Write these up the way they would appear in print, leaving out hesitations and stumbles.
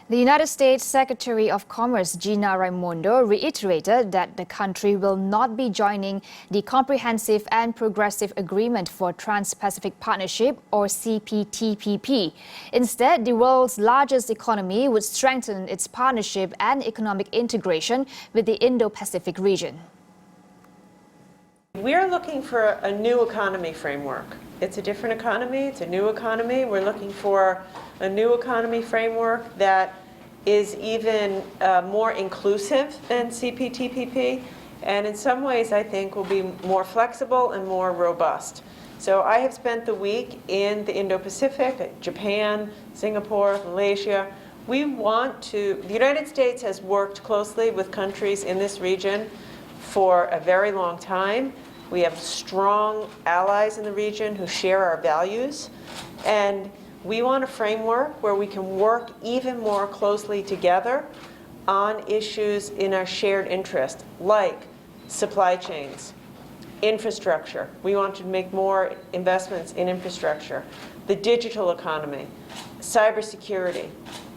The United States Secretary of Commerce Gina Raimondo reiterated that the country will not be joining the Comprehensive and Progressive Agreement for Trans-Pacific Partnership, or CPTPP. Instead, the world's largest economy would strengthen its partnership and economic integration with the Indo-Pacific region. We're looking for a new economy framework. It's a different economy, it's a new economy. We're looking for a new economy framework that is even more inclusive than CPTPP, and in some ways I think will be more flexible and more robust. So I have spent the week in the Indo-Pacific, Japan, Singapore, Malaysia. The United States has worked closely with countries in this region for a very long time. We have strong allies in the region who share our values, and we want a framework where we can work even more closely together on issues in our shared interest, like supply chains, infrastructure. We want to make more investments in infrastructure, the digital economy, cybersecurity,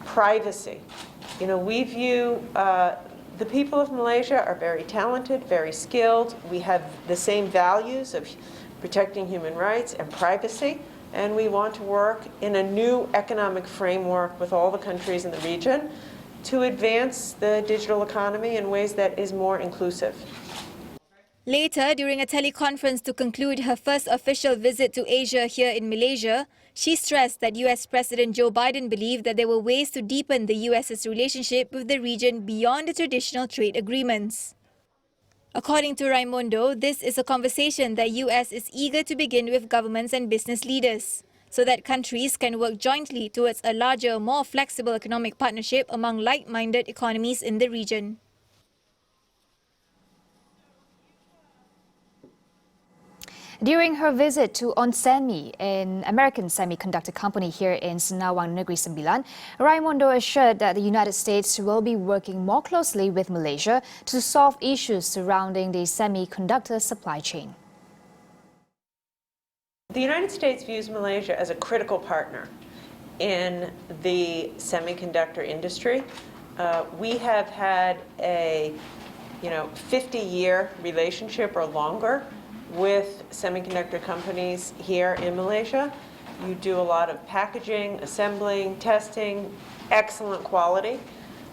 privacy. We view the people of Malaysia are very talented, very skilled. We have the same values of protecting human rights and privacy, and we want to work in a new economic framework with all the countries in the region to advance the digital economy in ways that is more inclusive. Later, during a teleconference to conclude her first official visit to Asia here in Malaysia, she stressed that US President Joe Biden believed that there were ways to deepen the US's relationship with the region beyond the traditional trade agreements. According to Raimondo, this is a conversation that US is eager to begin with governments and business leaders, so that countries can work jointly towards a larger, more flexible economic partnership among like-minded economies in the region. During her visit to Onsemi, an American semiconductor company here in Senawang Negeri Sembilan, Raimondo assured that the United States will be working more closely with Malaysia to solve issues surrounding the semiconductor supply chain. The United States views Malaysia as a critical partner in the semiconductor industry. We have had a 50-year relationship or longer with semiconductor companies here in Malaysia. You do a lot of packaging, assembling, testing, excellent quality.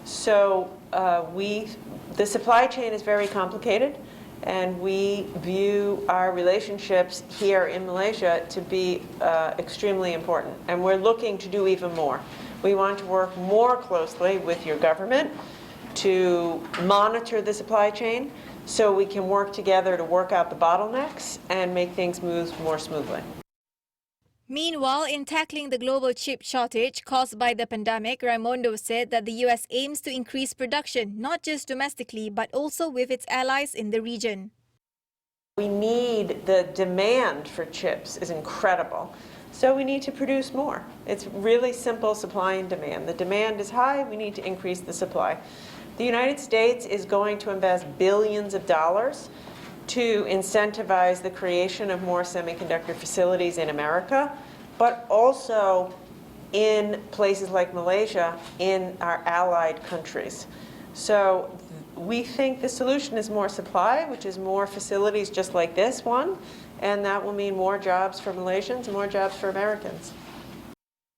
So the supply chain is very complicated, and we view our relationships here in Malaysia to be extremely important. And we're looking to do even more. We want to work more closely with your government to monitor the supply chain, so we can work together to work out the bottlenecks and make things move more smoothly. Meanwhile, in tackling the global chip shortage caused by the pandemic, Raimondo said that the US aims to increase production, not just domestically, but also with its allies in the region. The demand for chips is incredible, so we need to produce more. It's really simple supply and demand. The demand is high, we need to increase the supply. The United States is going to invest billions of dollars to incentivize the creation of more semiconductor facilities in America, but also in places like Malaysia, in our allied countries. So we think the solution is more supply, which is more facilities just like this one, and that will mean more jobs for Malaysians and more jobs for Americans.